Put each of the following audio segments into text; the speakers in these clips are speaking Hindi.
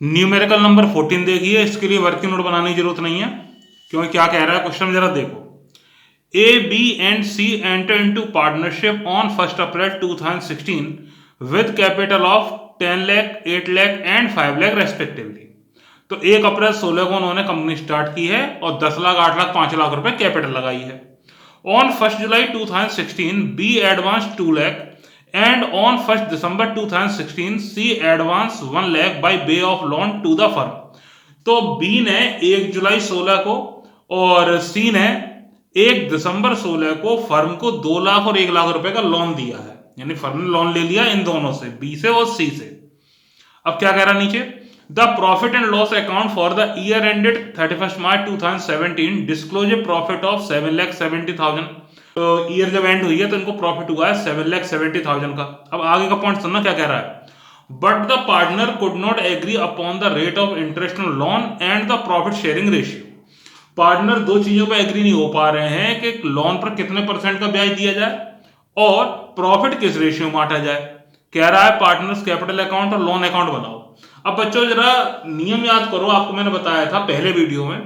न्यूमेरिकल नंबर 14 देखिए, इसके लिए वर्किंग नोट बनाने की जरूरत नहीं है, क्योंकि क्या कह रहा है क्वेश्चन जरा देखो। A, B and C enter into partnership on 1st April 2016 with capital of 10 lakh, 8 lakh and 5 lakh respectively। तो 1 अप्रैल 16 को उन्होंने कंपनी स्टार्ट की है और 10 लाख, 8 लाख, 5 लाख रुपए कैपिटल लगाई है। On 1st July 2016 B advance 2 lakh and on 1st December 2016 C advance 1 lakh by way of loan to the firm. तो बी ने 1 जुलाई 16 को और सी ने 1 दिसंबर 16 को फर्म को 2 लाख और 1 लाख रुपए का लोन दिया है, यानी फर्म ने लोन ले लिया इन दोनों से, बी से और सी से। अब क्या कह रहा नीचे, the profit and loss account for the year ended 31 March 2017 disclose A profit of 7,70,000। तो ईयर जब एंड हुई है तो इनको प्रॉफिट हुआ है 7,70,000 का। अब आगे का पॉइंट सुनना क्या कह रहा है, but the partner could not agree upon the rate of interest on loan and the profit sharing ratio. Partner दो चीजों पर एग्री नहीं हो पा रहे हैं कि लोन पर कितने परसेंट का ब्याज दिया जाए और प्रॉफिट किस रेशियो में बांटा जाए। कह रहा है पार्टनर्स कैपिटल अकाउंट और लोन अकाउंट बनाओ। अब बच्चों जरा नियम याद करो, आपको मैंने बताया था पहले वीडियो में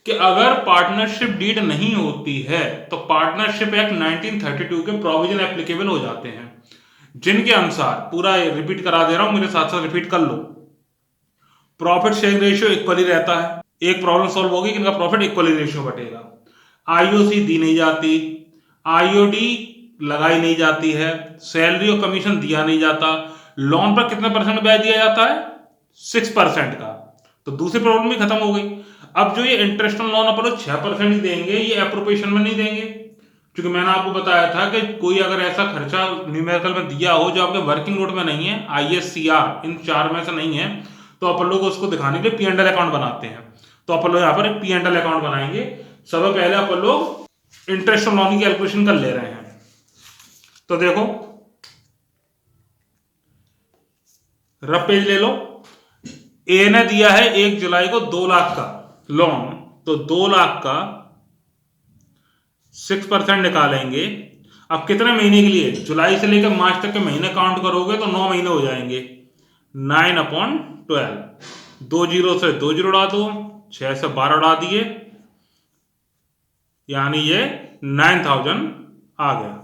कि अगर पार्टनरशिप डीड नहीं होती है तो पार्टनरशिप एक्ट 1932 के प्रोविजन एप्लीकेबल हो जाते हैं, जिनके अनुसार, पूरा रिपीट करा दे रहा हूं, मेरे साथ साथ रिपीट कर लो। प्रॉफिट शेयरिंग रेशियो इक्वली रहता है, एक प्रॉब्लम सॉल्व होगी कि इनका प्रॉफिट इक्वली रेशियो बटेगा। आईओसी दी नहीं जाती, आईओडी लगाई नहीं जाती है, सैलरी और कमीशन दिया नहीं जाता, लोन पर कितने परसेंट ब्याज दिया जाता है 6% का। तो दूसरी प्रॉब्लम भी खत्म हो गई। अब जो ये इंटरेस्ट ऑन लोन अपन लोग 6% ही देंगे, ये एप्रोप्रिएशन में नहीं देंगे, क्योंकि मैंने आपको बताया था कि कोई अगर ऐसा खर्चा न्यूमेरिकल में दिया हो जो आपके वर्किंग नोट में नहीं है, आईएससीआर इन चार में से नहीं है, तो अपन लोग उसको दिखाने के लिए पी एंड एल अकाउंट बनाते हैं। तो अपन लोग यहाँ पर एक पी एंड एल अकाउंट बनाएंगे। सबसे पहले अपन लोग इंटरेस्ट ऑन लोन की कैलकुलेशन कर ले रहे हैं। तो देखो, रफ पेज ले लो। ए ने दिया है 1 जुलाई को 2 लाख का लोन, तो 2 लाख का 6% निकालेंगे। अब कितने महीने के लिए, जुलाई से लेकर मार्च तक के महीने काउंट करोगे तो 9 महीने हो जाएंगे। 9/12, 2 जीरो से 2 जीरो उड़ा दो, 6 से 12 उड़ा दिए, यानी ये 9,000 आ गया।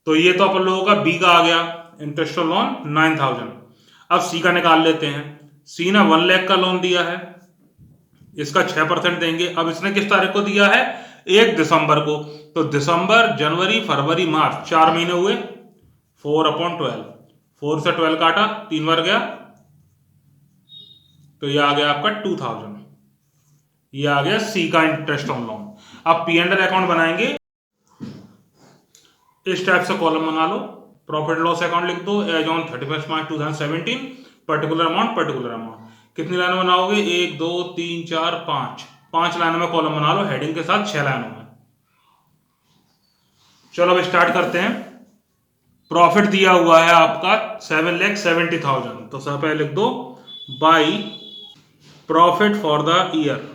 तो ये तो अपन लोगों का बी का आ गया, इंटरेस्ट ऑन लोन 9,000। अब सी का निकाल लेते हैं। सी ने 1 लाख का लोन दिया है, इसका 6% देंगे। अब इसने किस तारीख को दिया है, 1 दिसंबर को। तो दिसंबर, जनवरी, फरवरी, मार्च, 4 महीने हुए। 4/12, 4 से 12 काटा, 3 बार गया, तो ये आ गया आपका 2,000। ये आ गया सी का इंटरेस्ट ऑन लोन। अब पी एंड एल अकाउंट बनाएंगे, इस टाइप से कॉलम बना लो। प्रॉफिट लॉस अकाउंट लिख दो, as on 31 March 2017, particular amount, particular amount. कितनी लाइन बनाओगे, 1 2 3 4 5, 5 लाइनों में कॉलम बना लो, हेडिंग के साथ 6 लाइनों में। चलो अब स्टार्ट करते हैं। प्रॉफिट दिया हुआ है आपका 7,70,000, तो सब पहले लिख दो by profit for the year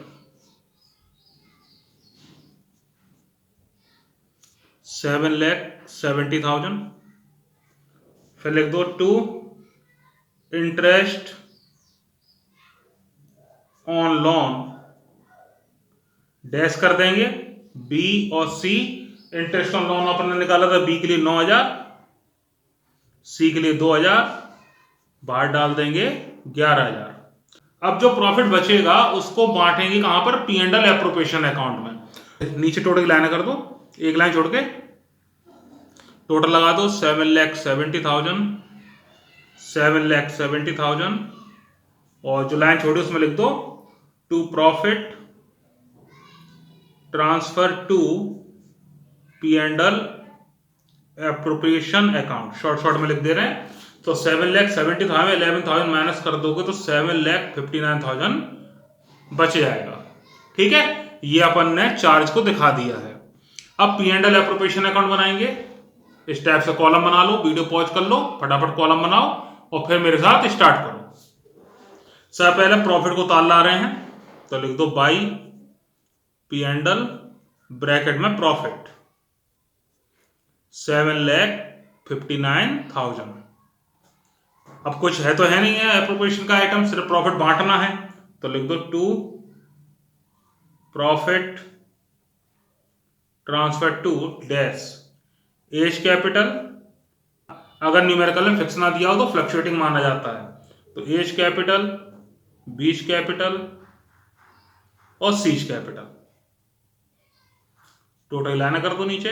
7,70,000। फिर लिख दो to interest on loan, dash कर देंगे। बी और सी, इंटरेस्ट ऑन लोन अपन ने निकाला था बी के लिए 9,000, सी के लिए 2,000, बाहर डाल देंगे 11,000। अब जो प्रॉफिट बचेगा उसको बांटेंगे कहां पर, P and L appropriation account में। नीचे टोटल की लाइनें कर दो, एक लाइन छोड़ के टोटल लगा दो, 7,70,000, 7,70,000, और जो लाइन छोड़ी उसमें लिख दो to profit transfer to P and L appropriation account, short short में लिख दे रहे हैं। तो 7,70,000 11,000 माइनस कर दोगे तो 7,59,000 बच जाएगा। ठीक है, ये अपन ने चार्ज को दिखा दिया है। अब P and L appropriation account बनाएंगे। इस टाइप से कॉलम बना लो, वीडियो पॉज कर लो, फटाफट कॉलम बनाओ और फिर मेरे साथ स्टार्ट करो। सब पहले प्रॉफिट को ताल ला रहे हैं, तो लिख दो by P and L bracket में प्रॉफिट 7,59,000 अब कुछ है तो है नहीं है एप्रोप्रिएशन का आइटम, सिर्फ प्रॉफिट बांटना है, तो लिख दो to profit transfer to dash as capital. अगर न्यूमेरिकल में फिक्स ना दिया हो तो फ्लक्चुएटिंग माना जाता है, तो एज कैपिटल, बीच कैपिटल और सीज कैपिटल। टोटल लाना कर दो नीचे,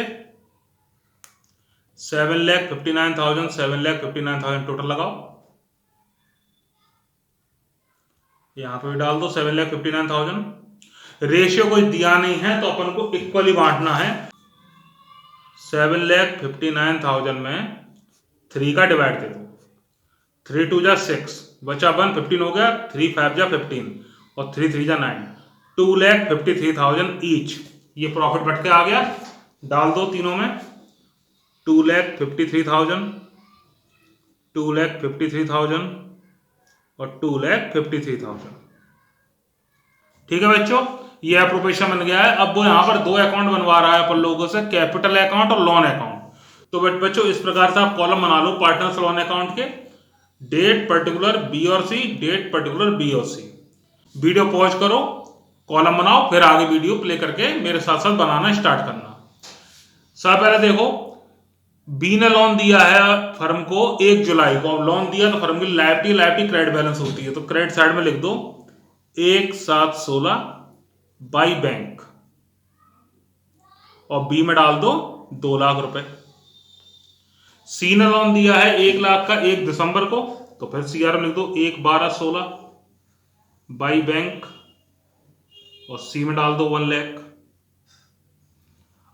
7,59,000, 7,59,000 टोटल लगाओ, यहां पे भी डाल दो 7,59,000। रेशियो कोई दिया नहीं है तो अपन को इक्वली बांटना है। 7,59,000 में 3 का डिवाइड दे दो, 3 2 जा 6, बचा 1, 15 हो गया, 3 5 जा 15 और 3 3 जा 9, 2,53,000 ईच। ये प्रॉफिट बढ़ के आ गया, डाल दो तीनों में, 2,53,000, 2,53,000 और 2,53,000। ठीक है बच्चों, ये एप्रोप्रिएशन बन गया है। अब वो यहां पर दो अकाउंट बनवा रहा है अपन लोगों से, कैपिटल अकाउंट और लोन अकाउंट। तो बच्चों इस प्रकार से आप कॉलम बना लो पार्टनर्स लोन अकाउंट के, डेट पर्टिकुलर बी और सी, डेट पर्टिकुलर बी और सी। वीडियो पॉज करो, कॉलम बनाओ, फिर आगे वीडियो प्ले करके मेरे साथ साथ बनाना स्टार्ट करना। सब पहले देखो, बी ने लोन दिया है फर्म को 1 जुलाई को, लोन दिया तो फर्म की लायबिलिटी क्रेडिट बैलेंस होती है, तो क्रेडिट साइड में लिख दो 1,716 बाई बैंक, और बी में डाल दो 2 लाख रुपए। सी ने लोन दिया है 1 लाख का 1 दिसंबर को, तो फिर सीआर में लिख दो 1,12,16 बाई बैंक, और सी में डाल दो 1 लाख।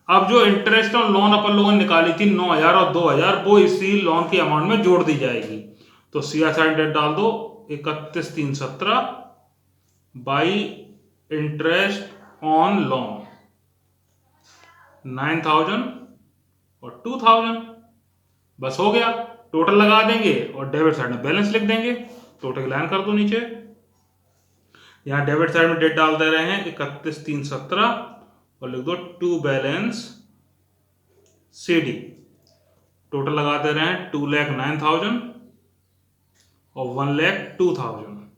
अब जो इंटरेस्ट और लोन अपन लोगों ने निकाली थी 9,000 और 2,000, वो इसी लोन की अमाउंट में जोड़ दी जाएगी, तो सीआर साइड डेट डाल दो 31,317 बाई इंटरेस्ट ऑन लोन 9,000 और 2,000। बस हो गया, टोटल लगा देंगे और डेबिट साइड में बैलेंस लिख देंगे। टोटल लाइन कर दो नीचे, यहां डेबिट साइड में डेट डाल दे रहे हैं 31,317 और लिख दो टू बैलेंस CD। टोटल लगा दे रहे हैं 2,09,000 और 1,02,000,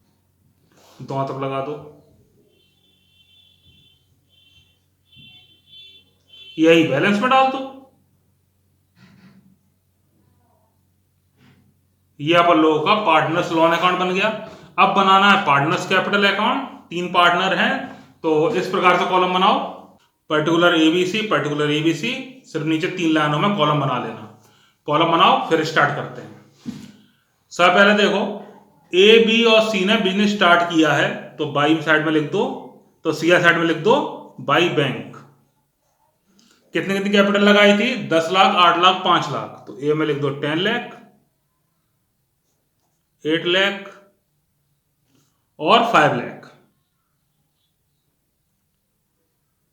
दोनों तरफ लगा दो, यही बैलेंस में डाल दो। ये अपन लोगों का पार्टनर्स लोन अकाउंट बन गया। अब बनाना है पार्टनर्स कैपिटल अकाउंट, 3 पार्टनर हैं, तो इस प्रकार से कॉलम बनाओ, पर्टिकुलर एबीसी, पर्टिकुलर एबीसी, सिर्फ नीचे 3 लाइनों में कॉलम बना लेना। कॉलम बनाओ, फिर स्टार्ट करते हैं। सब पहले देखो, ए बी और सी ने बिजनेस स्टार्ट किया है, तो बाई साइड में लिख दो, तो सी साइड में लिख दो बाई बैंक। कितनी कितनी कैपिटल लगाई थी? 10 लाख, 8 लाख, 5 लाख, तो ए में लिख दो 10 लाख, 8 लाख और 5 लाख।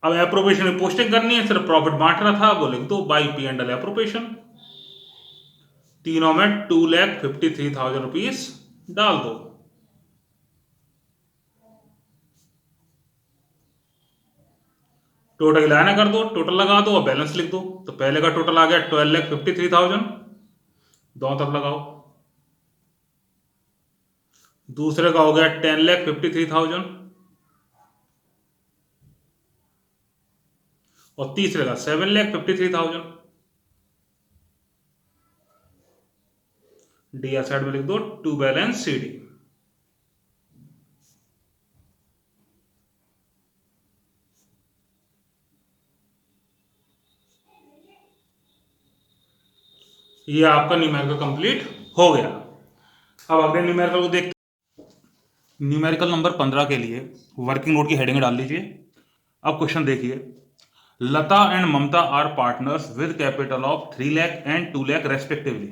अब एप्रोप्रिएशन में पोस्टिंग करनी है, सिर्फ प्रॉफिट बांट रहा था, वो लिख दो बाई P&L एप्रोप्रिएशन। तीनों में 2,53,000 रुपीज डाल दो। टोटल लाना कर दो, टोटल लगा दो और बैलेंस लिख दो। तो पहले का टोटल आ गया 12,53,000, दोनों तरफ लगाओ। दूसरे का हो गया 10,53,000 और तीसरे का 7,53,000। डी साइड में लिख दो टू बैलेंस CD। ये आपका न्यूमेरिकल कंप्लीट हो गया। अब अगले न्यूमेरिकल को देखते हैं। न्यूमेरिकल नंबर 15 के लिए वर्किंग नोट की हेडिंग डाल लीजिए। अब क्वेश्चन देखिए, Lata and Mamata are partners with capital of 3 lakh and 2 lakh respectively.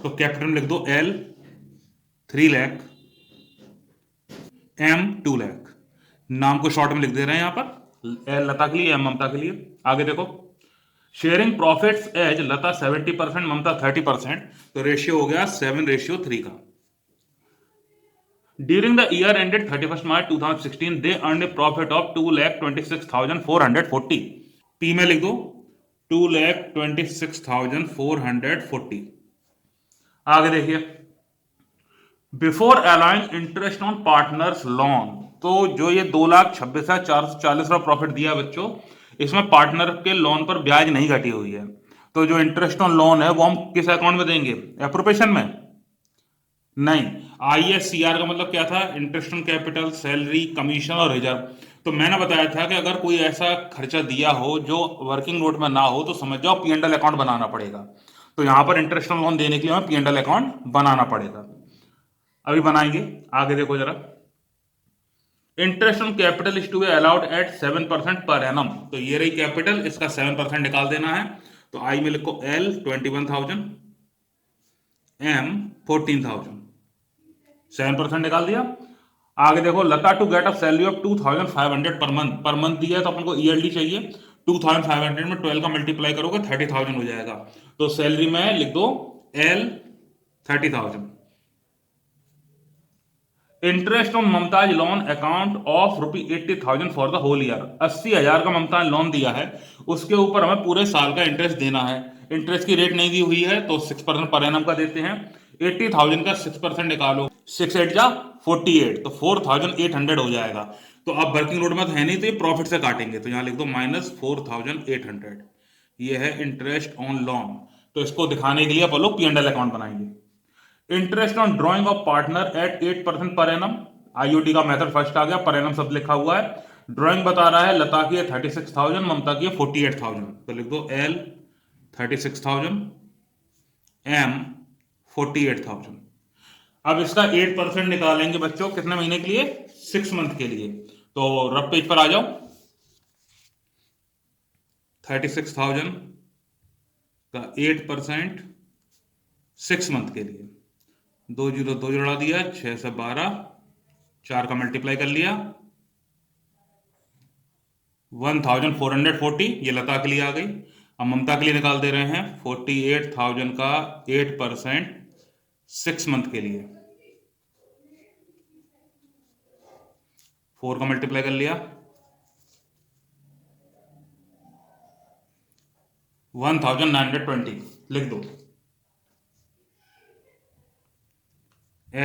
तो कैपिटल में लिख दो L 3 लाख, M 2 लाख। नाम को शॉर्ट में लिख दे रहे हैं यहां पर, L लता के लिए, M ममता के लिए। आगे देखो, शेयरिंग प्रॉफिट्स एज लता 70%, ममता 30%, तो रेशियो हो गया 7:3 का। During the year ended 31 March 2016 they earn A profit of 2,26,440। P में लिख दो 2,26,440। आगे देखिए, before allowing interest on partners loan, तो जो ये 2,26,440 प्रॉफिट दिया बच्चों, इसमें पार्टनर के लोन पर ब्याज नहीं घटी हुई है। तो जो इंटरेस्ट ऑन लोन है वो हम किस अकाउंट में देंगे? एप्रोप्रिएशन में नहीं। ISCR का मतलब क्या था? Interest on capital, salary, commission और रिजर्व। तो मैंने बताया था कि अगर कोई ऐसा खर्चा दिया हो जो वर्किंग नोट में ना हो तो समझ जाओ P&L अकाउंट बनाना पड़ेगा। तो यहां पर इंटरेस्ट ऑन लोन देने के लिए हमें P&L अकाउंट बनाना पड़ेगा। अभी बनाएंगे, आगे देखो जरा। Interest on capital is to be allowed at 7% per annum. तो ये रही कैपिटल, इसका 7% निकाल देना है। तो आई में लिखो L 21,000, M 14,000, 7% निकाल दिया। आगे देखो, Lata to get a salary of 2,500 per month. Per month दिया है तो अपन को ईयरली चाहिए। 2,500 में 12 का मल्टीप्लाई करोगे 30,000 हो जाएगा। तो सैलरी में लिख दो L 30,000। Interest on Mumtaz's loan account of ₹80,000 for the whole year. 80,000 का ममताज लोन दिया है, उसके ऊपर हमें पूरे साल का इंटरेस्ट देना है। इंटरेस्ट की रेट नहीं दी हुई है तो 6% पर एनम का देते हैं। 80,000 का 6% निकालो, 6 8 जा 48, तो 4,800 हो जाएगा। तो अब वर्किंग नोट में तो है नहीं, तो ये प्रॉफिट से काटेंगे, तो यहां लिख दो -4,800। ये है इंटरेस्ट ऑन लोन। तो इसको दिखाने के लिए अपन लोग P&L अकाउंट बनाएंगे। Interest on drawing of partner eight 8% per annum. IOD का मेथड फर्स्ट आ गया, पर एनम सब लिखा हुआ है। ड्रॉइंग बता रहा है लता की है 36,000, ममता की है 48,000। तो लिख दो L 36,000, M 48,000। अब इसका 8% निकालेंगे बच्चों, कितने महीने के लिए? 6 मंथ के लिए। तो रफ पेज पर आ जाओ। 36,000 का 8% 6 मंथ के लिए, 2 जीरो 2 जोड़ा दिया, 6 से 12, 4 का मल्टीप्लाई कर लिया, 1,440। ये लता के लिए आ गई। अब ममता के लिए निकाल दे रहे हैं 48,000 का 8% 6 मंथ के लिए, 4 का मल्टीप्लाई कर लिया, 1,920 लिख दो।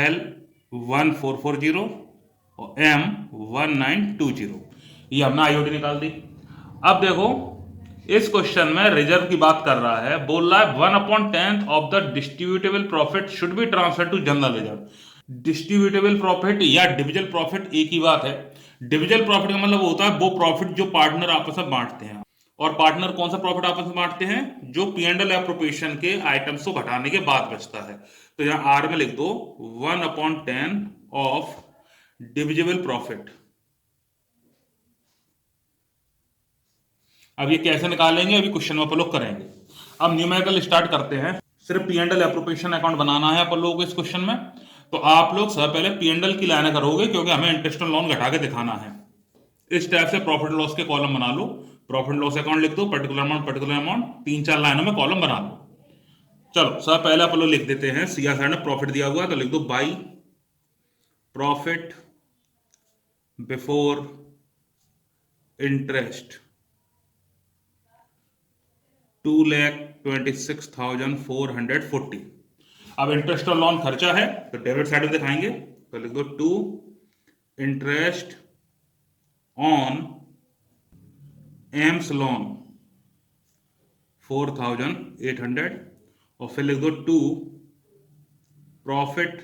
L 1,440 और M 1,920। ये हमने IOD निकाल दी। अब देखो, इस क्वेश्चन में रिजर्व की बात कर रहा है, बोल रहा है 1/10 of the distributable profit should be transfer to general reserve. Distributable profit या डिविजल प्रॉफिट एक ही बात है। डिविजल प्रॉफिट का मतलब होता है वो प्रॉफिट जो पार्टनर आपस में बांटते हैं। और पार्टनर कौन सा प्रॉफिट आपस में बांटते हैं? जो P&L एप्रोप्रिएशन के आइटम्स को घटाने के बाद बचता है। तो यहां R में लिख दो 1/10 ऑफ डिविजिबल प्रॉफिट। अब ये कैसे निकालेंगे, अभी क्वेश्चन में अपन लोग करेंगे। अब न्यूमेरिकल स्टार्ट करते हैं। सिर्फ P&L एप्रोप्रिएशन अकाउंट बनाना है अपन लोगों को इस क्वेश्चन में। तो आप लोग सबसे पहले P&L की लाइन करोगे, क्योंकि हमें इंटरेस्ट ऑन लोन घटा के दिखाना है। इस टाइप से प्रॉफिट लॉस के कॉलम बना लो। प्रॉफिट लॉस अकाउंट लिख दो, पर्टिकुलर अमाउंट, 3-4 लाइनों में कॉलम बना लो। चलो सब पहले अपन लोग लिख देते हैं। सीआर साइड में प्रॉफिट दिया हुआ है तो लिख दो बाई प्रॉफिट बिफोर इंटरेस्ट 2,26,440। अब इंटरेस्ट और लोन खर्चा है तो डेबिट साइड में दिखाएंगे, तो लिख दो to interest on M's loan 4,800, और फिर लिख दो to profit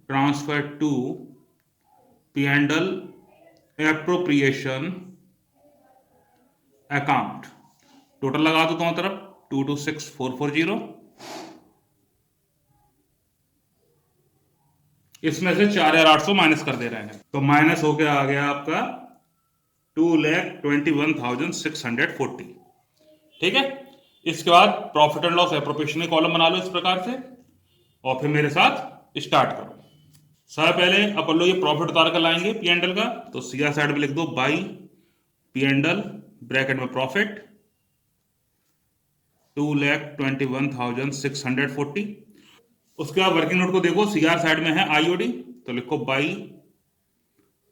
transfer to P&L appropriation account. Total लगा दो दोनों तरफ 226,440। इसमें से 4,800 माइनस कर दे रहे हैं, तो माइनस होके आ गया आपका 2,21,640। ठीक है। इसके बाद प्रॉफिट एंड लॉस एप्रोप्रिएशन के कॉलम बना लो इस प्रकार से, और फिर मेरे साथ स्टार्ट करो। सबसे पहले अपन लोग ये प्रॉफिट उतार कर लाएंगे P&L का। तो सीआर साइड में लिख दो बाई P&L ब्रैकेट में प्रॉफिट 2,21,640। उसके बाद वर्किंग नोट को देखो, सीआर साइड में है IOD, तो लिखो by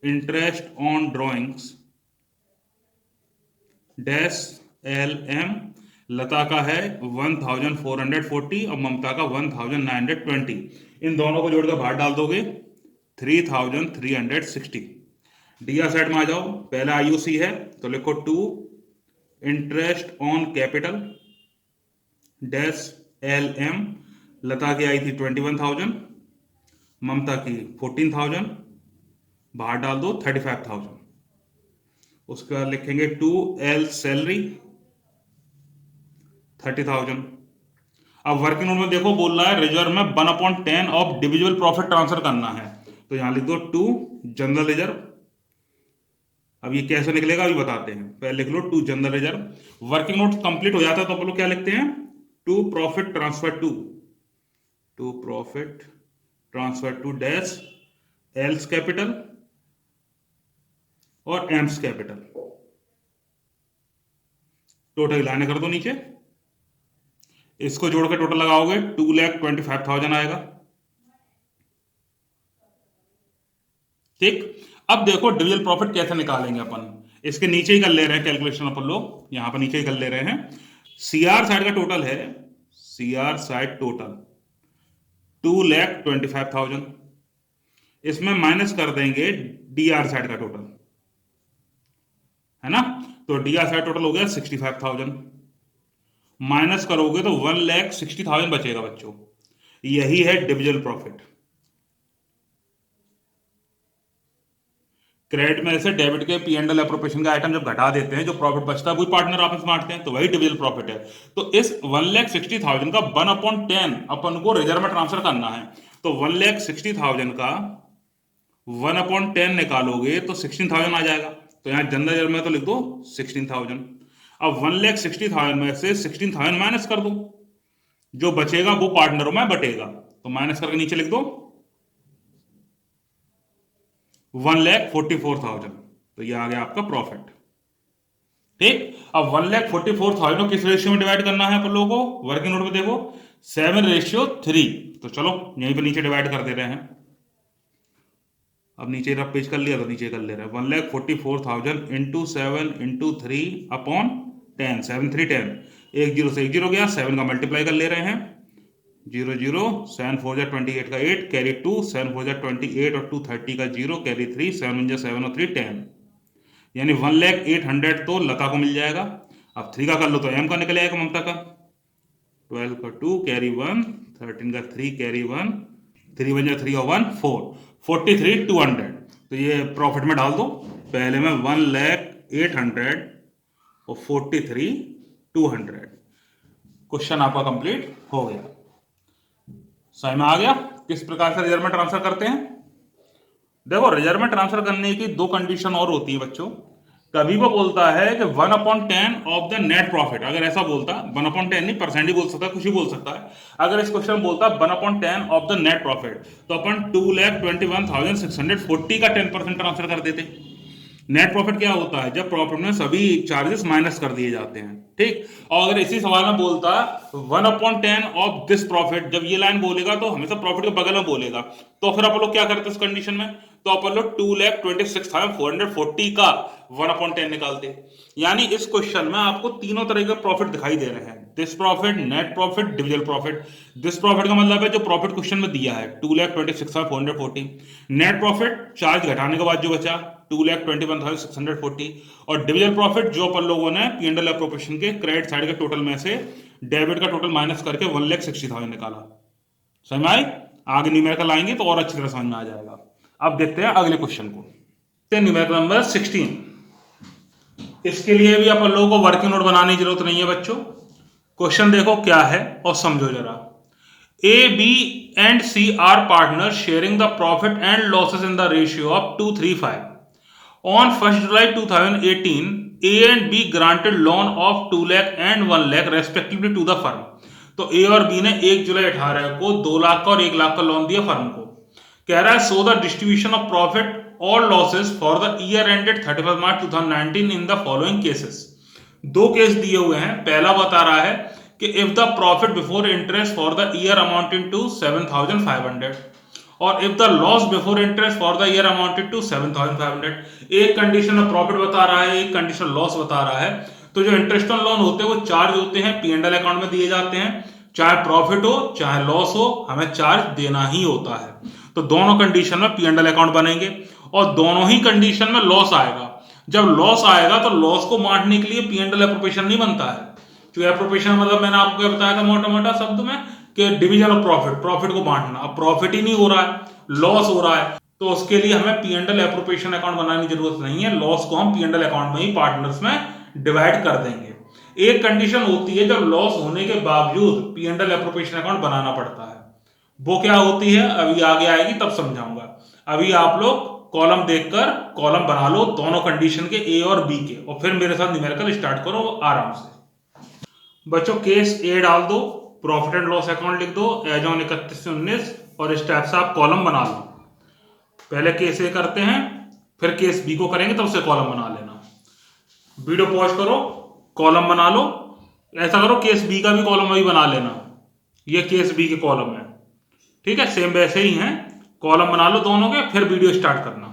interest on drawings dash LM। लता का है 1440 और ममता का 1920। इन दोनों को जोड़कर बाहर डाल दोगे 3360। डीआर साइड में आ जाओ, पहला आईयूसी है तो लिखो 2 interest on capital dash LM। लता की आई थी 21,000, ममता की 14,000, बाहर डाल दो 35,000। उसके बाद लिखेंगे 2L सैलरी 30,000। अब वर्किंग नोट में देखो बोल रहा है रिजर्व में 1/10 ऑफ डिविजिबल प्रॉफिट ट्रांसफर करना है, तो यहां लिख दो 2 जनरल रिजर्व। अब ये कैसे निकलेगा अभी बताते हैं, पहले लिख लो 2 general reserve. Working note complete हो जाता है तो आप लोग क्या लिखते हैं 2 profit transfer to dash L's capital और एम्स कैपिटल। टोटल लाने कर दो नीचे, इसको जोड़कर टोटल लगाओगे 2,25,000 आएगा। ठीक, अब देखो डिविजिबल प्रॉफिट कैसे निकालेंगे अपन, इसके नीचे ही कर ले रहे हैं कैलकुलेशन अपन लोग, यहां पर नीचे ही कर ले रहे हैं। सीआर साइड का टोटल है, सीआर साइड टोटल 2,25,000, इसमें माइनस कर देंगे डीआर साइड का टोटल, है ना। तो डीआर साइड टोटल हो गया 65,000, माइनस करोगे तो 1,60,000 बचेगा बच्चों। यही है डिविजिबल प्रॉफिट। क्रेडिट में से डेबिट के P&L एप्रोप्रिएशन का आइटम जब घटा देते हैं, जो प्रॉफिट बचता है वही पार्टनर आपस में बांटते हैं, तो वही डिविजिबल प्रॉफिट है। तो इस 1,60,000 का 1/10 अपन को रिजर्व में ट्रांसफर करना है, तो 1,60,000 का 1/10 निकालोगे तो 16,000 आ जाएगा। तो यहां जनरल रिजर्व में तो लिख दो 16,000। अब 1,60,000 में से 16,000 माइनस कर दो, जो बचेगा वो पार्टनरों में बटेगा, तो माइनस करके नीचे लिख दो 1,44,000। तो ये आ गया आपका प्रॉफिट। ठीक, अब 1,44,000 को किस रेशियो में डिवाइड करना है अपन लोगों को, वर्किंग नोट में देखो 7:3। तो चलो यहीं पे नीचे डिवाइड कर दे रहे हैं। अब नीचे रफ पेज कर लिया तो नीचे कर ले रहे हैं 1,44,000 इंटू 7 इंटू 3 अपॉन 10, 7 3 10, 1 0 से 1 0 गया, 7 का मल्टीप्लाई कर ले रहे हैं 0 0, 7 4 जा 28 का 8 कैरी 2, 7 4 जा 28 और 2 30 का 0 कैरी 3, 7 1 जा 7 और 3 10, यानी 1,08,000 तो लता को मिल जाएगा। अब 3 का कर लो तो एम का निकल आएगा ममता का, 12 का 2 कैरी 1, 13 का 3 कैरी 1, 3 1 जा 3 और 1 4, 43,200। तो ये प्रॉफिट में डाल दो, पहले में 1,08,000 और 43,200। क्वेश्चन आपका कंप्लीट हो गया। समझ में आ गया किस प्रकार से रिजर्व में ट्रांसफर करते हैं। देखो रिजर्व में ट्रांसफर करने की 2 कंडीशन और होती है बच्चों। कभी वो बोलता है कि 1/10 ऑफ द नेट प्रॉफिट, अगर ऐसा बोलता 1/10 नहीं, परसेंट ही बोल सकता है, कुछ ही बोल सकता है। अगर इस क्वेश्चन में बोलता 1/10 ऑफ द नेट प्रॉफिट, तो अपन 2,21,640 का 10% ट्रांसफर कर देते। नेट प्रॉफिट क्या होता है, जब प्रॉफिट में सभी चार्जेस माइनस कर दिए जाते हैं। ठीक, और अगर इसी सवाल में बोलता 1/10 ऑफ दिस प्रॉफिट, जब ये लाइन बोलेगा तो हमेशा प्रॉफिट के बगल में बोलेगा, तो फिर अपन लोग क्या करते इस कंडीशन में, तो अपन लोग 2,26,440 का 1/10 निकालते। यानी इस क्वेश्चन में आपको तीनों तरह के प्रॉफिट दिखाई दे रहे हैं, this profit, net profit, divisible profit. This profit का मतलब है जो प्रॉफिट क्वेश्चन में दिया है 2,26,440, नेट प्रॉफिट चार्ज घटाने के बाद जो बचा 2,21,640, और डिविजिबल प्रॉफिट जो अपन लोगों ने P&L एप्रोप्रिएशन के क्रेडिट साइड के टोटल में से डेबिट का टोटल माइनस करके 1,60,000 निकाला। समझ में आई, आगे न्यूमेरिकल आएंगे तो और अच्छी तरह समझ में आ जाएगा। अब देखते हैं अगले क्वेश्चन को, न्यूमेरिकल नंबर 16। इसके लिए भी अपन लोगों को वर्किंग नोट बनाने की जरूरत नहीं है बच्चों। क्वेश्चन देखो क्या है और समझो जरा। A, B and C are partners sharing the profit and losses in the ratio of 2:3:5. On 1st July 2018, A and B granted loan of 2 lakh and 1 lakh respectively to the firm. तो A और B ने 1 जुलाई 18 को 2 लाख का और 1 लाख का लोन दिया फर्म को। कह रहा है so the distribution of profit और losses for the year ended 31 March 2019 in the following cases. 2 case दिए हुए हैं। पहला बता रहा है कि if the profit before interest for the year amounted to 7,500 और if the loss before interest for the year amounted to 7,500। एक कंडीशन में प्रॉफिट बता रहा है, एक कंडीशन लॉस बता रहा है। तो जो इंटरेस्ट ऑन लोन होते हैं वो चार्ज होते हैं, P&L अकाउंट में दिए जाते हैं, चाहे प्रॉफिट हो चाहे लॉस हो, हमें चार्ज देना ही होता है। तो दोनों कंडीशन में P&L अकाउंट बनेंगे और दोनों ही कंडीशन में लॉस आएगा। जब लॉस आएगा तो लॉस को बांटने के लिए P&L एप्रोप्रिएशन नहीं बनता है। जो एप्रोप्रिएशन मतलब मैंने आपको बताया था मोटा मोटा शब्द में कि डिवीजन ऑफ प्रॉफिट, प्रॉफिट को बांटना। अब प्रॉफिट ही नहीं हो रहा है, लॉस हो रहा है, तो उसके लिए हमें P&L एप्रोप्रिएशन अकाउंट बनाने की जरूरत नहीं है। लॉस को हम P&L अकाउंट में ही पार्टनर्स में डिवाइड कर देंगे। एक कंडीशन होती है जब लॉस होने के बावजूद P&L एप्रोप्रिएशन अकाउंट बनाना पड़ता है, वो क्या होती है अभी आगे आएगी तब समझाऊंगा। अभी आप लोग कॉलम देखकर कॉलम बना लो दोनों कंडीशन के, ए और बी के, और फिर मेरे साथ न्यूमेरिकल स्टार्ट करो आराम से। बच्चों केस ए डाल दो, प्रॉफिट एंड लॉस अकाउंट लिख दो एज ऑन 31 से 19 और स्टेप से आप कॉलम बना लो। पहले केस ए करते हैं, फिर केस बी को करेंगे, तब से कॉलम बना लेना। वीडियो पॉज करो, कॉलम बना लो। ऐसा करो केस बी का भी कॉलम वही बना लेना, ये केस बी के कॉलम है, ठीक है, सेम वैसे ही हैं। कॉलम बना लो दोनों के, फिर वीडियो स्टार्ट करना।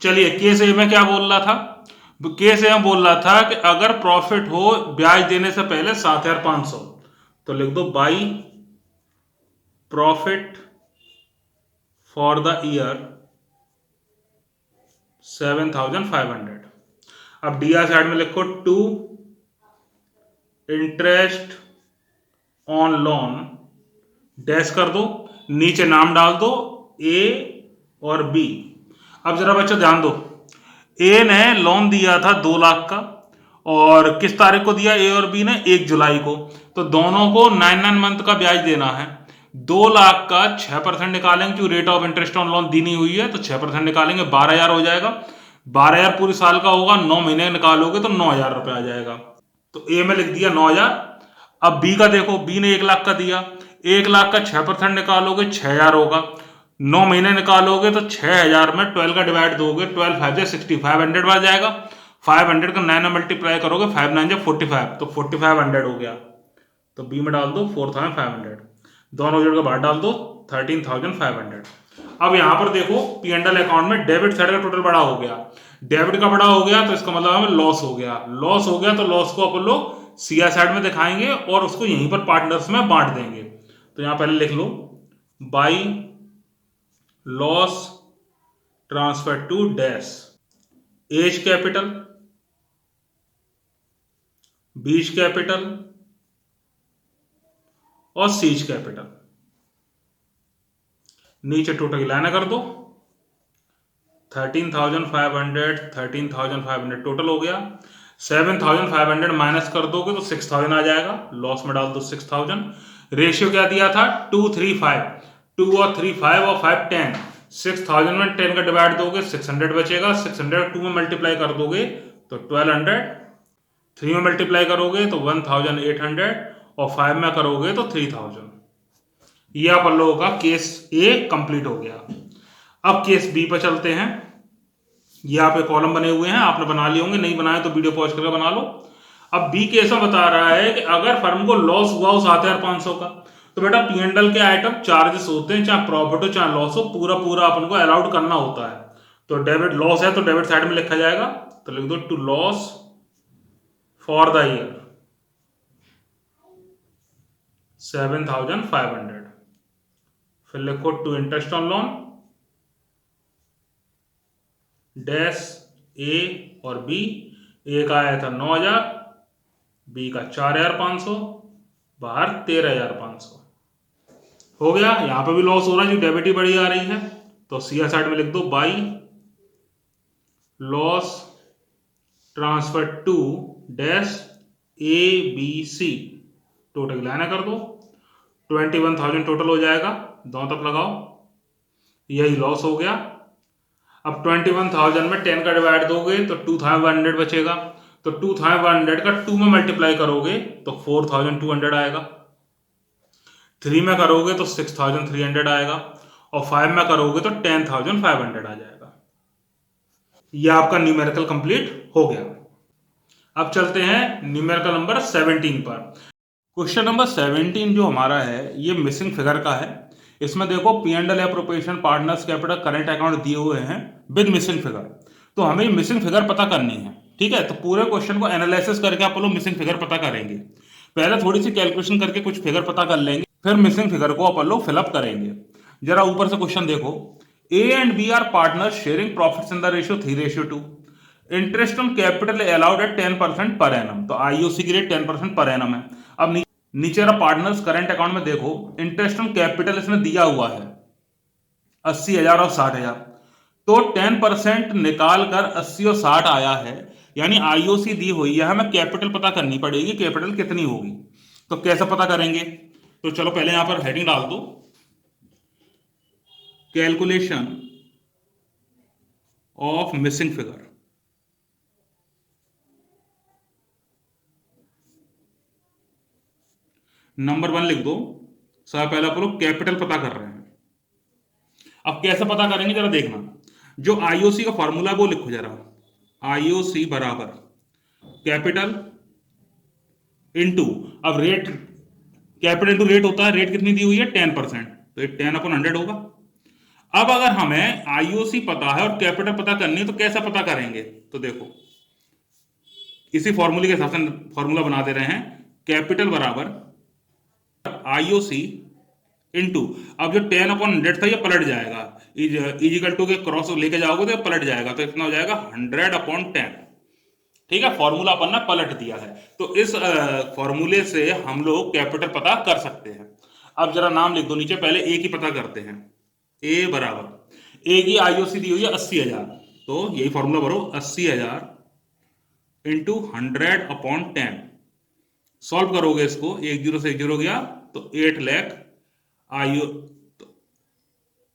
चलिए केस ए में क्या बोल रहा था, केस ए में बोल रहा था कि अगर प्रॉफिट हो ब्याज देने से पहले 7,500, तो लिख दो by profit for the year 7,500। अब डी साइड में लिखो to interest on loan dash कर दो, नीचे नाम डाल दो ए और बी। अब जरा बच्चों ध्यान दो, ए ने लोन दिया था 2 लाख का और किस तारीख को दिया, ए और बी ने 1 जुलाई को, तो दोनों को 9 मंथ का ब्याज देना है। 2 लाख का 6% निकालेंगे, जो rate of interest on loan दी नहीं हुई है, तो 6% निकालेंगे 12,000 हो जाएगा। 12,000 पूरे साल का होगा, 9 महीने निकालोगे तो 9,000 रुपये आ जाएगा। तो ए में लिख दिया 9,000। अब बी का देखो, बी ने 1 लाख का दिया, 1 लाख का 6% निकालोगे 6,000 होगा, 9 महीने निकालोगे तो 6,000 में 12 का डिवाइड दोगे, 12 5 से 60, 500 बढ़ जाएगा। 500 का 9 में मल्टीप्लाई करोगे, 5 9 से 45, तो 4500 हो गया। तो बी में डाल दो 4,500, दोनों जोड़ के बाहर डाल दो 13,500। अब यहां पर देखो P&L अकाउंट में डेबिट साइड का टोटल बड़ा हो गया, डेबिट का बड़ा हो गया तो इसका मतलब हमें लॉस हो गया। लॉस हो गया तो लॉस को अपन लोग सीआर साइड में दिखाएंगे और उसको यहीं पर पार्टनर्स में बांट देंगे। तो यहां पहले लिख लो by loss transfer to dash, as capital, beach capital और सीज कैपिटल। नीचे टोटल लाना कर दो 13,500 टोटल हो गया। 7,500 माइनस कर दोगे तो 6,000 आ जाएगा, लॉस में डाल दो 6,000। रेशियो क्या दिया था 2:3:5, 2 और 3 5 और 5 10। 6,000 में 10 का डिवाइड दोगे 600 बचेगा, 600 2 में मल्टीप्लाई कर दोगे तो 1200, 3 में मल्टीप्लाई करोगे तो 1,800 और 5 में करोगे तो 3,000। ये आप लोगों का केस ए कंप्लीट हो गया। अब केस बी पर चलते हैं। ये आप कॉलम बने हुए हैं, आपने बना लिए होंगे, नहीं बनाए तो वीडियो पॉज करके बना लो। अब बी केस में बता रहा है कि अगर फर्म को लॉस हुआ हो 7,500 का, तो बेटा P&L के आइटम चार्जेस होते हैं, चाहे प्रॉफिट हो चाहे लॉस हो, पूरा पूरा अपन को अलाउड करना होता है। तो डेबिट लॉस है तो डेबिट साइड में लिखा जाएगा, तो लिख दो to loss for the year 7,500। फिर लिखो to interest on loan dash A और बी। ए का आया था 9,000, बी का 4,500, बाहर 13,500 हो गया। यहां पे भी लॉस हो रहा है, जो डेबिट ही बड़ी आ रही है, तो सी साइड में लिख दो by loss transfer to dash A B C. Total लाना कर दो 21,000 टोटल हो जाएगा, दोनों तरफ लगाओ, यही लॉस हो गया। अब 21,000 में 10 का डिवाइड दोगे तो 2,100 बचेगा, तो 2,100 का 2 में मल्टीप्लाई करोगे तो 4,200 आएगा, 3 में करोगे तो 6,300 आएगा और 5 में करोगे तो 10,500 आ जाएगा। यह आपका न्यूमेरिकल कंप्लीट हो गया। अब चलते हैं न्यूमेरिकल नंबर 17 पर। क्वेश्चन नंबर 17 जो हमारा है ये मिसिंग फिगर का है। इसमें देखो P&L appropriation, partners capital, current account दिए हुए हैं विद मिसिंग फिगर। तो हमें मिसिंग फिगर पता करनी है। ठीक है, तो पूरे क्वेश्चन को एनालिसिस करके आप लोग मिसिंग फिगर पता करेंगे। पहले थोड़ी सी कैलकुलेशन करके कुछ फिगर पता कर लेंगे, फिर मिसिंग फिगर को अपन लोग फिलअप करेंगे। जरा ऊपर से क्वेश्चन देखो, A and B are partners sharing profits in the ratio 3:2। Interest on capital allowed at 10% per annum, तो आईओसी की रेट 10% पर एनम है। अब नीचे रहा पार्टनर्स करंट अकाउंट में देखो, इंटरेस्ट ऑन कैपिटल इसमें दिया हुआ है 80,000 और 60,000, तो 10% निकाल कर 80 और 60 आया है, यानी आईओसी दी हुई है, हमें कैपिटल पता करनी पड़ेगी, कैपिटल कितनी होगी। तो कैसे पता करेंगे, तो चलो पहले यहां पर हेडिंग डाल दो, calculation of missing figure. Number 1 लिख दो। सब पहले आप लोग कैपिटल पता कर रहे हैं। अब कैसे पता करेंगे जरा देखना, जो आईओसी का फॉर्मूला वो लिखो जरा, आईओसी बराबर कैपिटल इनटू, अब रेट, कैपिटल इनटू रेट होता है, रेट कितनी दी हुई है 10%, तो ये 10/100 होगा। अब अगर हमें आईओसी पता है और कैपिटल पता करनी है तो कैसे पता करेंगे, तो देखो इसी फॉर्मूले के हिसाब से फॉर्मूला बना दे रहे हैं, कैपिटल बराबर आईओसी इनटू, अब जो 10/100 था ये पलट जाएगा, इजिकल टू के क्रॉस लेके जाओगे तो पलट जाएगा, तो इतना हो जाएगा 100/10। ठीक है, फॉर्मूला अपन ने पलट दिया है, तो इस फॉर्मूले से हम लोग कैपिटल पता कर सकते हैं। अब जरा नाम लिख दो नीचे, पहले ए की पता करते हैं। ए बराबर, ए की आईओसी दी हुई है 80,000, तो यही फॉर्मूला भरो, 80,000 इंटू 100/10। सॉल्व करोगे इसको, 1 0 से 1 0 गया, तो 8 लाख आयु,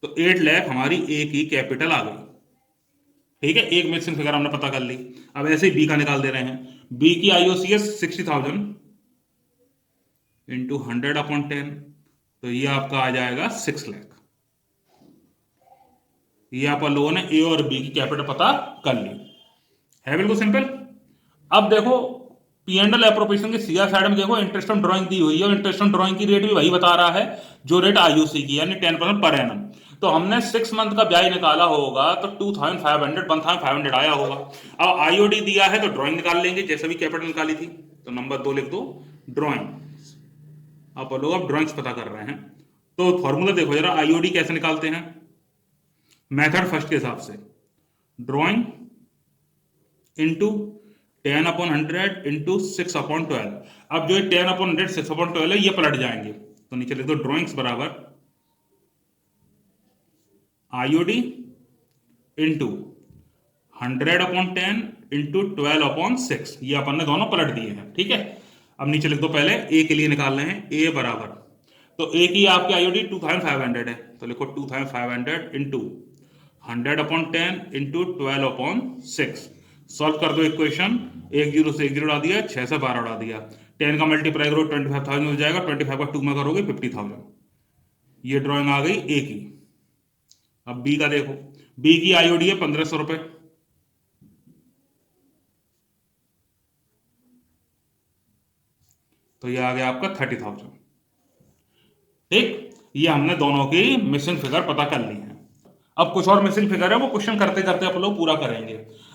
तो 8 लाख हमारी ए की कैपिटल आ गई। ठीक है, एक मिक्सिंग फिगर हमने पता कर ली। अब ऐसे ही बी का निकाल दे रहे हैं, बी की आईओसी है 60,000 इंटू 100/10, तो ये आपका आ जाएगा 6 लाख। ये आप लोगों ने ए और बी की कैपिटल पता कर ली है, बिल्कुल सिंपल। अब देखो पी एंड एल एप्रोप्रिएशन के सीआर साइड में देखो, इंटरेस्ट ऑन ड्राइंग दी हुई है, और इंटरेस्ट ऑन ड्राइंग की रेट भी वही बता रहा है जो रेट आईओसी की, यानी 10% पर एनम। तो हमने 6 मंथ का ब्याज निकाला होगा तो 2,500 आया होगा। अब आईओडी दिया है तो ड्राइंग निकाल लेंगे, जैसे भी कैपिटल निकाली थी। तो नंबर 2 लिख दो, ड्राइंग। आप लोग अब ड्राइंग्स पता कर रहे हैं, तो फॉर्मूला देखो जरा, आईओडी कैसे निकालते हैं, मेथड फर्स्ट के हिसाब से, ड्राइंग इंटू 10/100 इंटू 6/12। अब जो 10/100 6/12 है, ये पलट जाएंगे, तो नीचे लिख दो ड्राइंग्स बराबर आईओडी इंटू 100/10 इंटू 12/6, ये अपन ने दोनों पलट दिए हैं। ठीक है, अब नीचे लिख दो, पहले ए के लिए निकाल रहे हैं, ए बराबर, तो ए की आपकी आईओडी 2,500 है, तो लिखो 2,500 इंटू 100/10 इंटू 12/6। सॉल्व कर दो इक्वेशन, 1 0 से 1 0 उड़ा दिया, 6 से 12 उड़ा दिया, 10 का मल्टीप्लाई करो 25,000 हो जाएगा, 25 का 2 में करोगे 50,000। ये ड्राइंग आ गई ए की। अब बी का देखो, बी की आईओडी है 1,500 रुपए, तो ये आ गया आपका 30,000। ठीक, ये हमने दोनों की मिसिंग फिगर पता कर ली है। अब कुछ और मिसिंग फिगर है, वो क्वेश्चन करते करते आप लोग पूरा करेंगे।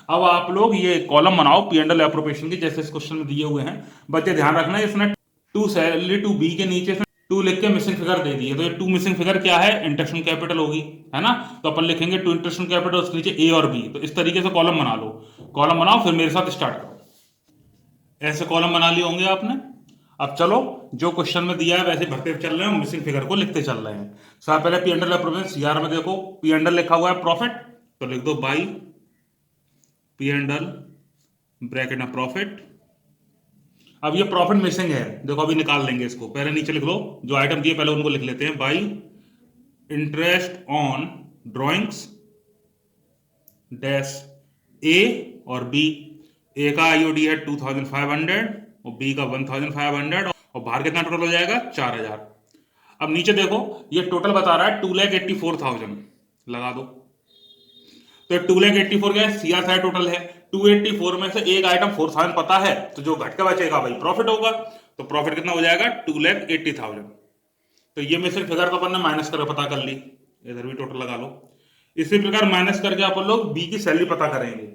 अब आप लोग ये कॉलम बनाओ पी एंड एल एप्रोप्रिएशन की, जैसे इस क्वेश्चन में दिए हुए हैं। बच्चे ध्यान रखना, इसने टू सैलरी टू बी के नीचे 2 लिख के मिसिंग फिगर दे दी है, तो ये 2 मिसिंग फिगर क्या है, इंटरेस्ट ऑन कैपिटल होगी, है ना। तो अपन लिखेंगे 2 इंटरेस्ट ऑन कैपिटल, उसके नीचे ए और बी। तो इस तरीके से कॉलम बना लो, कॉलम बनाओ, फिर मेरे साथ स्टार्ट करो। ऐसे कॉलम बना लिए होंगे आपने। अब चलो जो क्वेश्चन में दिया है वैसे भरते चल रहे हैं, मिसिंग फिगर को लिखते चल रहे हैं। सब पहले P and L appropriation, CR में देखो पी एंड एल लिखा हुआ है प्रॉफिट, तो लिख दो by P and L bracket में प्रॉफिट। अब ये प्रॉफिट मिसिंग है, देखो अभी निकाल लेंगे इसको, पहले नीचे लिख लो जो आइटम दिए पहले उनको लिख लेते हैं, by interest on drawings dash A और बी। ए का आईओडी है 2,500 और बी का 1,500, और बाहर कितना टोटल हो जाएगा 4,000। अब नीचे देखो ये टोटल बता रहा है 2,84,000, लगा दो, तो 2,84,000 क्या है, सीआर साइड टोटल है। 284 में से एक आइटम 4,000 पता है, तो जो घट के बचेगा भाई प्रॉफिट होगा, तो प्रॉफिट कितना हो जाएगा 2,80,000। तो ये मिसिंग फिगर तो अपन ने माइनस करके पता कर ली, इधर भी टोटल लगा लो। इसी प्रकार माइनस करके आप लोग बी की सैलरी पता करेंगे।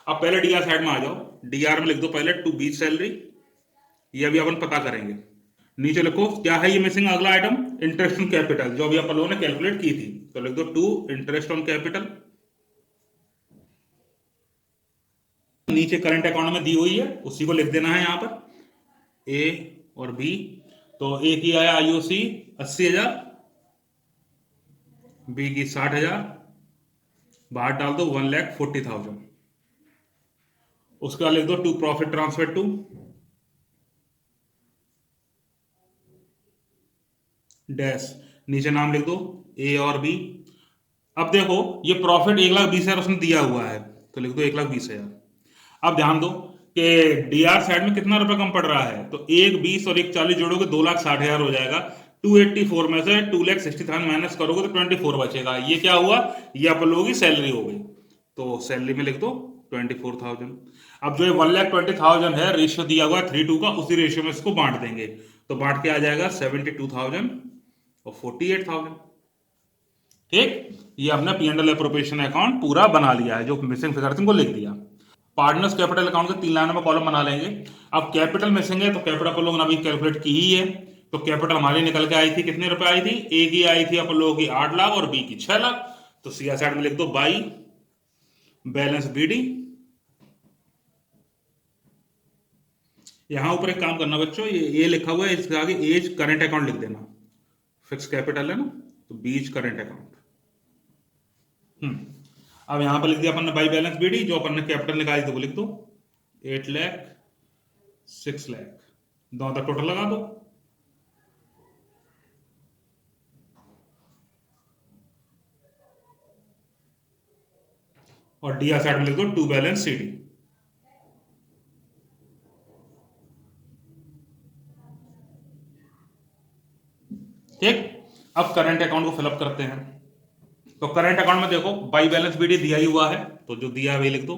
अब पहले डीआर साइड में आ जाओ, DR में लिख दो पहले टू बीच सैलरी, ये अभी अपन पता करेंगे। नीचे लिखो क्या है ये मिसिंग अगला आइटम, इंटरेस्ट ऑन कैपिटल, जो अभी अपन लोगों ने कैलकुलेट की थी, तो लिख दो टू इंटरेस्ट ऑन कैपिटल। नीचे करंट अकाउंट में दी हुई है, उसी को लिख देना है यहां पर ए और बी। तो ए की आया आईओसी 80,000, बी की 60,000, बाहर डाल दो 1,40,000। उसके बाद लिख दो to profit transfer to dash, नीचे नाम लिख दो ए और बी। अब देखो ये प्रॉफिट 1,20,000 उसने दिया हुआ है, तो लिख दो 1,20,000। अब ध्यान दो कि डीआर साइड में कितना रुपए कम पड़ रहा है, तो 1,20 और 1,40 जोड़ोगे 2,60,000 हो जाएगा। 284 में से 2,60,000 माइनस करोगे तो 24 बचेगा। ये क्या हुआ, ये आप लोगों की सैलरी हो गई, तो सैलरी में लिख दो 24,000। अब जो ये 1,20,000 है, रेशियो दिया हुआ 3:2 का, उसी रेशियो में इसको बांट देंगे, तो बांट के आ जाएगा 72,000 और 48,000। ठीक, ये अपना P&L एप्रोप्रिएशन अकाउंट पूरा बना लिया है, जो मिसिंग फिगर थी उनको लिख दिया। पार्टनर्स कैपिटल अकाउंट के 3 लाइनों में कॉलम बना लेंगे। अब कैपिटल मिसिंग है, तो कैपिटल अपन लोगों ने अभी कैलकुलेट की ही है, तो कैपिटल हमारी निकल के आई थी, कितने रुपए आई थी, ए की आई थी अपन लोगों की 8 लाख और बी की 6 लाख। तो सी साइड में लिख दो बाई बैलेंस बीडी। यहां ऊपर एक काम करना बच्चों, ये ए लिखा हुआ है, इसके आगे एज करंट अकाउंट लिख देना, फिक्स कैपिटल है ना, तो बीच करंट अकाउंट। अब यहां पर लिख दिया अपन ने बाई बैलेंस बीडी, जो अपन ने कैपिटल निकाली थी वो लिख दो 8 लाख 6 लाख, दोनों तक टोटल लगा दो। और डी साइड में लिख दो टू बैलेंस सीडी। ठीक, अब करंट अकाउंट को फिलअप करते हैं। तो करंट अकाउंट में देखो बाई बैलेंस बीडी दिया ही हुआ है, तो जो दिया है वही लिख दो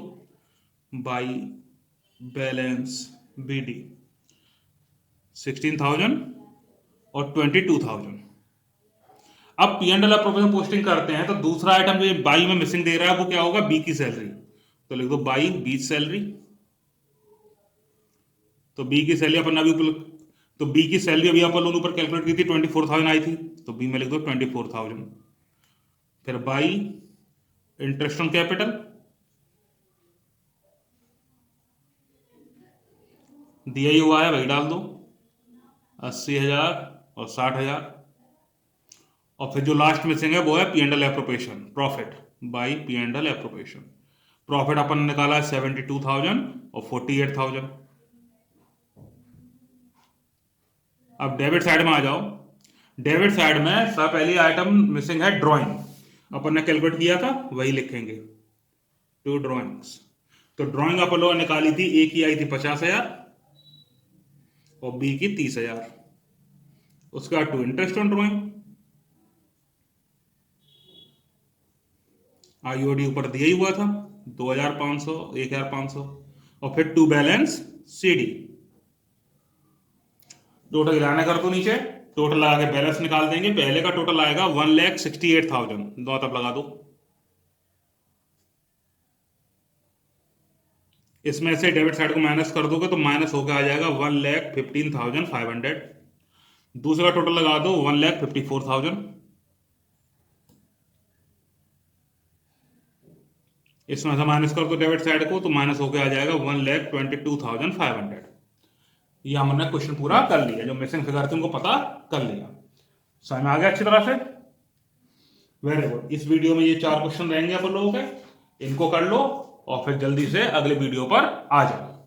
बाई बैलेंस बीडी 16,000 और 22,000। अब P&L एप्रोप्रिएशन पोस्टिंग करते हैं, तो दूसरा आइटम जो बाई में मिसिंग दे रहा है वो क्या होगा, बी की सैलरी, तो लिख दो बाई बीच सैलरी। तो बी की सैलरी अपन अभी तो बी की सैलरी अभी अपन लोगों ऊपर कैलकुलेट की थी 24,000 आई थी, तो बी में लिख दो 24,000। फिर बाई इंटरेस्ट ऑन कैपिटल, दिया ही हुआ है वही डाल दो 80,000 और 60,000। और फिर जो लास्ट मिसिंग है वो है P&L appropriation profit by P&L appropriation. Profit अपन ने निकाला है 72,000 और 48,000। अब डेबिट साइड में आ जाओ। डेबिट साइड में सब पहली आइटम मिसिंग है ड्राइंग, अपन ने कैलकुलेट किया था वही लिखेंगे, टू ड्राइंग्स। तो ड्राइंग अपन लोगों ने निकाली थी, ए की आई थी 50,000 और बी की 30,000। उसका to interest on drawing, IOD ऊपर दिया ही हुआ था 2,500 1,500, और फिर टू बैलेंस सीडी। टोटल गिराना कर दो नीचे, टोटल लगा के बैलेंस निकाल देंगे। पहले का टोटल आएगा 1,68,000, दो तब लगा दो। इसमें से डेबिट साइड को माइनस कर दोगे तो माइनस होकर आ जाएगा 1,15,500। दूसरा टोटल लगा दो 1,54,000। इसमें से माइनस कर दो डेबिट साइड को तो माइनस होकर आ जाएगा 1,22,500। ये हमने क्वेश्चन पूरा कर लिया, जो मिसिंग फिगर थी उनको पता कर लिया। समझ में आ गया अच्छी तरह से, वेरी गुड। इस वीडियो में ये 4 क्वेश्चन रहेंगे अपन लोगों के, इनको कर लो और फिर जल्दी से अगले वीडियो पर आ जाओ।